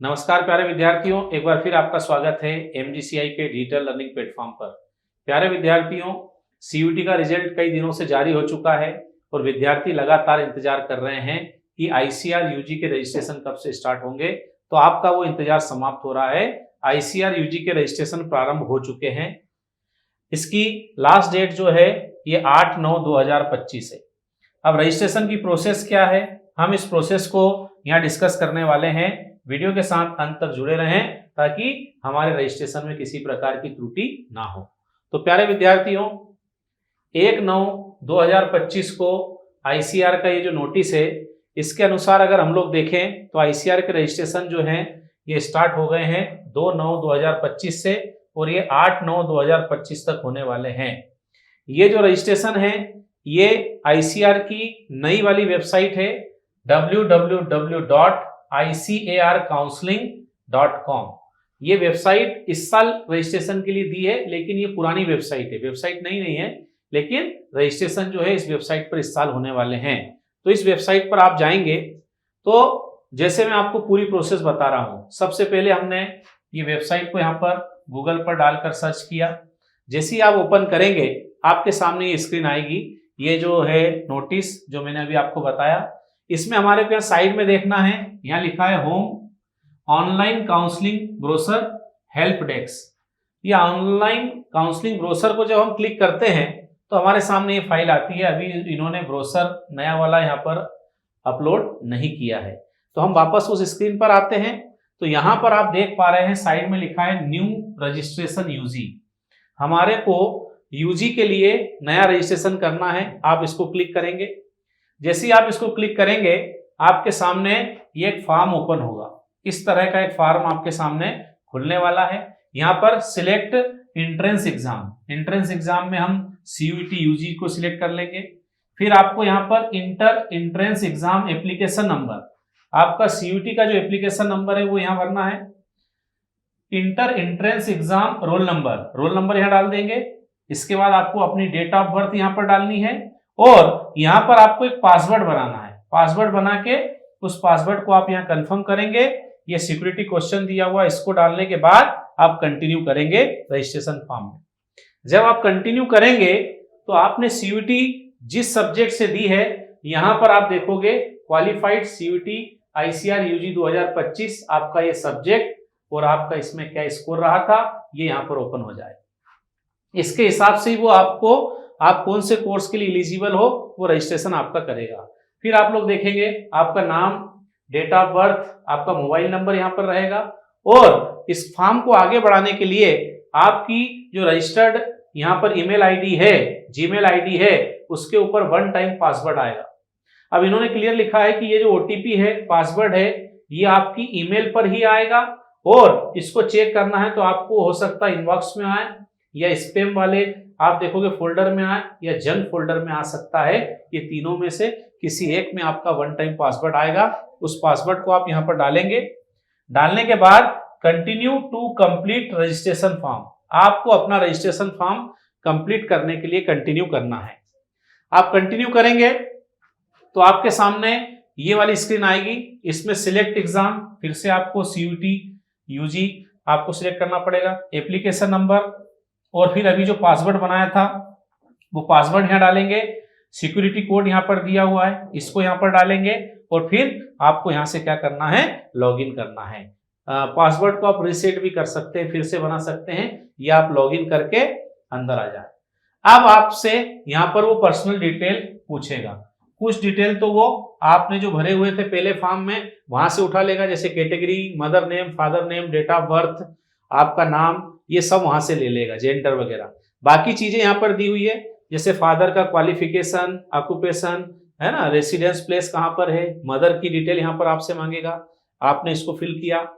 नमस्कार प्यारे विद्यार्थियों, एक बार फिर आपका स्वागत है एमजीसीआई के डिजिटल लर्निंग प्लेटफॉर्म पर। प्यारे विद्यार्थियों, सीयूटी का रिजल्ट कई दिनों से जारी हो चुका है और विद्यार्थी लगातार इंतजार कर रहे हैं कि आईसीआर यूजी के रजिस्ट्रेशन कब से स्टार्ट होंगे। तो आपका वो इंतजार समाप्त हो रहा है। आईसीआर यूजी के रजिस्ट्रेशन प्रारंभ हो चुके हैं। इसकी लास्ट डेट जो है ये 8/9/2025 है। अब रजिस्ट्रेशन की प्रोसेस क्या है, हम इस प्रोसेस को यहाँ डिस्कस करने वाले हैं। वीडियो के साथ अंत तक जुड़े रहें ताकि हमारे रजिस्ट्रेशन में किसी प्रकार की त्रुटि ना हो। तो प्यारे विद्यार्थियों, 1/9/2025 को आईसीआर का ये जो नोटिस है, इसके अनुसार अगर हम लोग देखें तो आईसीआर के रजिस्ट्रेशन जो हैं ये स्टार्ट हो गए हैं 2/9/2025 से और ये 8/9/2025 तक होने वाले हैं। ये जो रजिस्ट्रेशन है ये आईसीआर की नई वाली वेबसाइट है www.icarcounseling.com। ये वेबसाइट इस साल रजिस्ट्रेशन के लिए दी है, लेकिन ये पुरानी वेबसाइट है, वेबसाइट नई नहीं है, लेकिन रजिस्ट्रेशन जो है इस वेबसाइट पर इस साल होने वाले हैं। तो इस वेबसाइट पर आप जाएंगे तो जैसे मैं आपको पूरी प्रोसेस बता रहा हूं, सबसे पहले हमने ये वेबसाइट को यहाँ पर गूगल पर डालकर सर्च किया। जैसे ही आप ओपन करेंगे आपके सामने ये स्क्रीन आएगी। ये जो है नोटिस जो मैंने अभी आपको बताया, इसमें हमारे को साइड में देखना है, यहाँ लिखा है home online counselling brochure help desk. ये ऑनलाइन काउंसलिंग ब्रोशर को जब हम क्लिक करते हैं तो हमारे सामने ये फाइल आती है। अभी इन्होंने ब्रोशर नया वाला यहाँ पर अपलोड नहीं किया है। तो हम वापस उस स्क्रीन पर आते हैं तो यहाँ पर आप देख पा रहे हैं साइड में लिखा है न्यू रजिस्ट्रेशन यूजी। हमारे को यूजी के लिए नया रजिस्ट्रेशन करना है। आप इसको क्लिक करेंगे। जैसे ही आप इसको क्लिक करेंगे आपके सामने ये एक फॉर्म ओपन होगा। इस तरह का एक फॉर्म आपके सामने खुलने वाला है। यहाँ पर select entrance exam, entrance exam में हम सीयूटी यूजी को सिलेक्ट कर लेंगे। फिर आपको यहाँ पर inter entrance exam application number, आपका सीयूटी का जो एप्लीकेशन नंबर है वो यहाँ भरना है। Inter entrance exam roll number यहाँ डाल देंगे। इसके बाद आपको अपनी डेट ऑफ बर्थ यहाँ पर डालनी है और यहाँ पर आपको एक पासवर्ड बनाना है। पासवर्ड बना के उस पासवर्ड को आप यहाँ कंफर्म करेंगे। ये सिक्योरिटी क्वेश्चन दिया हुआ, इसको डालने के बाद आप कंटिन्यू करेंगे रजिस्ट्रेशन फॉर्म में। जब आप कंटिन्यू करेंगे तो आपने सीयूटी जिस सब्जेक्ट से दी है, यहाँ पर आप देखोगे क्वालिफाइड सीयूटी आईसीआर यूजी 2025 आपका ये सब्जेक्ट और आपका इसमें क्या स्कोर रहा था ये यहाँ पर ओपन हो जाए। इसके हिसाब से ही वो आपको आप कौन से कोर्स के लिए एलिजिबल हो वो रजिस्ट्रेशन आपका करेगा। फिर आप लोग देखेंगे आपका नाम, डेट ऑफ बर्थ, आपका मोबाइल नंबर यहाँ पर रहेगा और इस फॉर्म को आगे बढ़ाने के लिए आपकी जो रजिस्टर्ड यहाँ पर ईमेल आईडी है, जीमेल आईडी है, उसके ऊपर 1 टाइम पासवर्ड आएगा। अब इन्होंने क्लियर लिखा है कि ये जो ओटीपी है, पासवर्ड है, ये आपकी ईमेल पर ही आएगा और इसको चेक करना है तो आपको हो सकता है इनबॉक्स में आए या स्पैम वाले आप देखोगे फोल्डर में आए या जंक फोल्डर में आ सकता है। ये तीनों में से किसी एक में आपका 1 टाइम पासवर्ड आएगा। उस पासवर्ड को आप यहाँ पर डालेंगे। डालने के बाद continue to complete registration form, आपको अपना रजिस्ट्रेशन फॉर्म कंप्लीट करने के लिए कंटिन्यू करना है। आप कंटिन्यू करेंगे तो आपके सामने ये वाली स्क्रीन आएगी। इसमें सिलेक्ट एग्जाम, फिर से आपको सीयूटी यूजी आपको सिलेक्ट करना पड़ेगा, एप्लीकेशन नंबर और फिर अभी जो पासवर्ड बनाया था वो पासवर्ड यहाँ डालेंगे। सिक्योरिटी कोड यहाँ पर दिया हुआ है, इसको यहाँ पर डालेंगे और फिर आपको यहाँ से क्या करना है, लॉगिन करना है। पासवर्ड को आप रीसेट भी कर सकते हैं, फिर से बना सकते हैं, या आप लॉगिन करके अंदर आ जाए। अब आपसे यहाँ पर वो पर्सनल डिटेल पूछेगा। कुछ डिटेल तो वो आपने जो भरे हुए थे पहले फॉर्म में वहां से उठा लेगा, जैसे category, mother name, father name, date of birth, आपका नाम, ये सब वहां से ले लेगा, जेंडर वगैरह। बाकी चीजें यहाँ पर दी हुई है, जैसे फादर का क्वालिफिकेशन, ऑक्यूपेशन है ना, रेसिडेंस प्लेस कहाँ पर है, मदर की डिटेल यहाँ पर आपसे मांगेगा, आपने इसको फिल किया।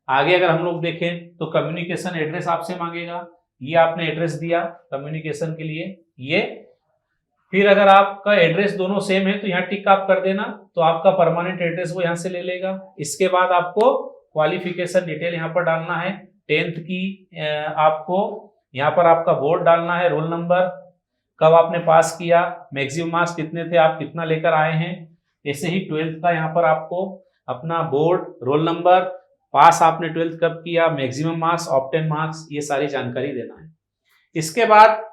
आगे अगर हम लोग देखें तो कम्युनिकेशन एड्रेस आपसे मांगेगा, ये आपने एड्रेस दिया कम्युनिकेशन के लिए ये। फिर अगर आपका एड्रेस दोनों सेम है तो यहाँ टिक आप कर देना, तो आपका परमानेंट एड्रेस वो यहाँ से ले लेगा। इसके बाद आपको क्वालिफिकेशन डिटेल यहाँ पर डालना है, 10th की आपको यहाँ पर आपका बोर्ड डालना है, रोल नंबर, कब आपने पास किया, मैक्सिमम मार्क्स कितने थे, आप कितना लेकर आए हैं। ऐसे ही 12th का यहाँ पर आपको अपना बोर्ड, रोल नंबर, पास आपने 12th कब किया, मैक्सिमम मार्क्स, ऑब्टेन मार्क्स, ये सारी जानकारी देना है। इसके बाद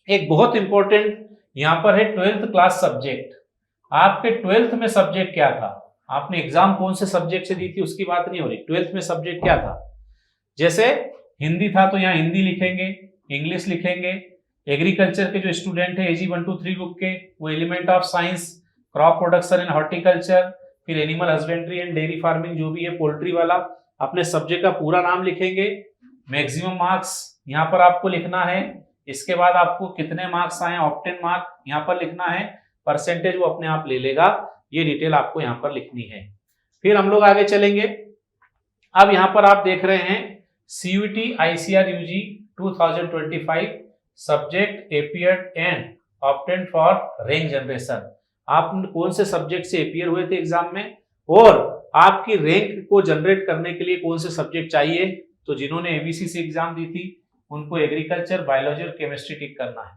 एक बहुत इंपॉर्टेंट यहाँ पर है 12th क्लास सब्जेक्ट। आपके 12th में सब्जेक्ट क्या था, आपने एग्जाम कौन से सब्जेक्ट से दी थी उसकी बात नहीं हो रही, 12th में सब्जेक्ट क्या था। जैसे हिंदी था तो यहाँ हिंदी लिखेंगे, इंग्लिश लिखेंगे, एग्रीकल्चर के जो स्टूडेंट है AG 1 2 3 बुक के वो element of science, crop production and horticulture, फिर animal husbandry and dairy farming जो भी है, पोल्ट्री वाला, अपने सब्जेक्ट का पूरा नाम लिखेंगे, मैक्सिमम मार्क्स यहाँ पर आपको लिखना है। इसके बाद आपको कितने मार्क्स आए, ऑब्टेन मार्क यहाँ पर लिखना है, परसेंटेज वो अपने आप ले लेगा, ये डिटेल आपको यहाँ पर लिखनी है। फिर हम लोग आगे चलेंगे। अब यहाँ पर आप देख रहे हैं CUET ICAR UG 2025 subject appeared and obtained for rank generation. आप कौन से सब्जेक्ट से अपीयर हुए थे एग्जाम में और आपकी रैंक को जनरेट करने के लिए कौन से सब्जेक्ट चाहिए। तो जिन्होंने ABC से एग्जाम दी थी उनको एग्रीकल्चर, बायोलॉजी और केमिस्ट्री टिक करना है।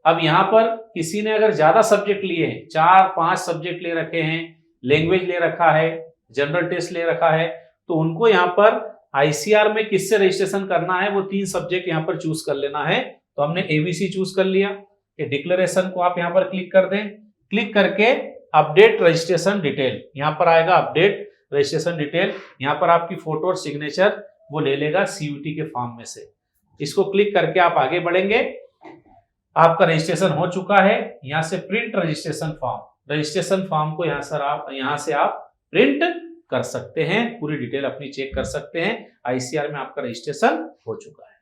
अब यहाँ पर किसी ने अगर ज्यादा सब्जेक्ट लिए हैं, 4-5 सब्जेक्ट ले रखे हैं, लैंग्वेज ले रखा है, जनरल टेस्ट ले रखा है, तो उनको यहाँ पर ICAR में किससे रजिस्ट्रेशन करना है, वो 3 सब्जेक्ट यहाँ पर चूज कर लेना है। तो हमने ABC चूज कर लिया। ये डिक्लेरेशन को आप यहाँ पर क्लिक कर दें, क्लिक करके अपडेट रजिस्ट्रेशन डिटेल, यहाँ पर आएगा अपडेट रजिस्ट्रेशन डिटेल, यहाँ पर आपकी फोटो और सिग्नेचर वो ले लेगा CUET के फॉर्म में से। इसको क्लिक करके आप आगे बढ़ेंगे। आपका रजिस्ट्रेशन हो चुका है, यहाँ से print registration form, registration form को यहाँ से आप प्रिंट कर सकते हैं, पूरी डिटेल अपनी चेक कर सकते हैं। ICAR में आपका रजिस्ट्रेशन हो चुका है।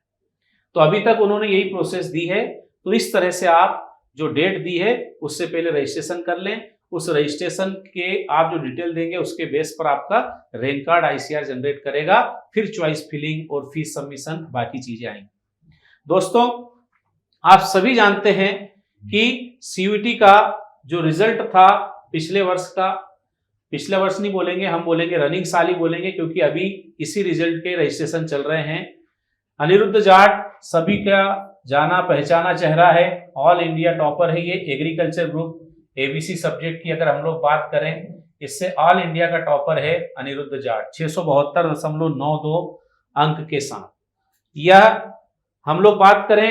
तो अभी तक उन्होंने यही प्रोसेस दी है। तो इस तरह से आप जो डेट दी है उससे पहले रजिस्ट्रेशन कर लें। उस रजिस्ट्रेशन के आप जो डिटेल देंगे उसके बेस पर आपका रैंक कार्ड ICAR जनरेट करेगा, फिर चॉइस फिलिंग और फीस सबमिशन बाकी चीजें आएंगी। दोस्तों आप सभी जानते हैं कि CUET का जो रिजल्ट था पिछले वर्ष का, पिछले वर्ष नहीं बोलेंगे, हम बोलेंगे रनिंग साल ही बोलेंगे, क्योंकि अभी इसी रिजल्ट के रजिस्ट्रेशन चल रहे हैं। अनिरुद्ध जाट सभी का जाना पहचाना चेहरा है, ऑल इंडिया टॉपर है ये एग्रीकल्चर ग्रुप ABC सब्जेक्ट की अगर हम लोग बात करें, इससे ऑल इंडिया का टॉपर है अनिरुद्ध जाट 672.92 अंक के साथ। यह हम लोग बात करें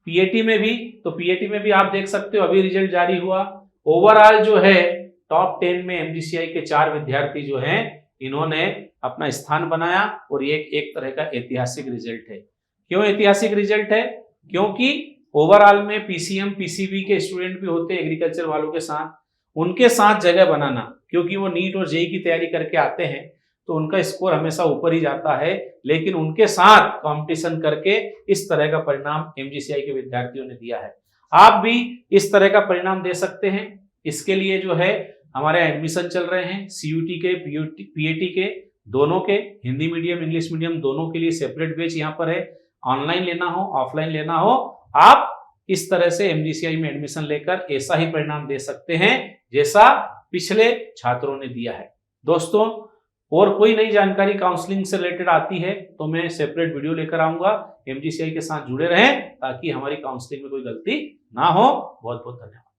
PAT में भी, तो PAT में भी आप देख सकते हो अभी रिजल्ट जारी हुआ। ओवरऑल जो है टॉप 10 में MGCI के 4 विद्यार्थी जो हैं इन्होंने अपना स्थान बनाया, और ये एक तरह का ऐतिहासिक रिजल्ट है। क्यों ऐतिहासिक रिजल्ट है? क्योंकि ओवरऑल में PCM PCB के स्टूडेंट भी होते हैं एग्रीकल्चर वालों के साथ, उनके साथ जगह बनाना, क्योंकि वो नीट और JEE की तैयारी करके आते हैं तो उनका स्कोर हमेशा ऊपर ही जाता है, लेकिन उनके साथ कंपटीशन करके इस तरह का परिणाम MGCI के विद्यार्थियों ने दिया है। आप भी इस तरह का परिणाम दे सकते हैं। इसके लिए जो है हमारे एडमिशन चल रहे हैं CUET के PAT के दोनों के, हिंदी मीडियम इंग्लिश मीडियम दोनों के लिए सेपरेट बैच यहाँ पर है। ऑनलाइन लेना हो ऑफलाइन लेना हो, आप इस तरह से MGCI में एडमिशन लेकर ऐसा ही परिणाम दे सकते हैं जैसा पिछले छात्रों ने दिया है। दोस्तों और कोई नई जानकारी काउंसलिंग से रिलेटेड आती है तो मैं सेपरेट वीडियो लेकर आऊंगा। MGCI के साथ जुड़े रहें ताकि हमारी काउंसलिंग में कोई गलती ना हो। बहुत बहुत धन्यवाद।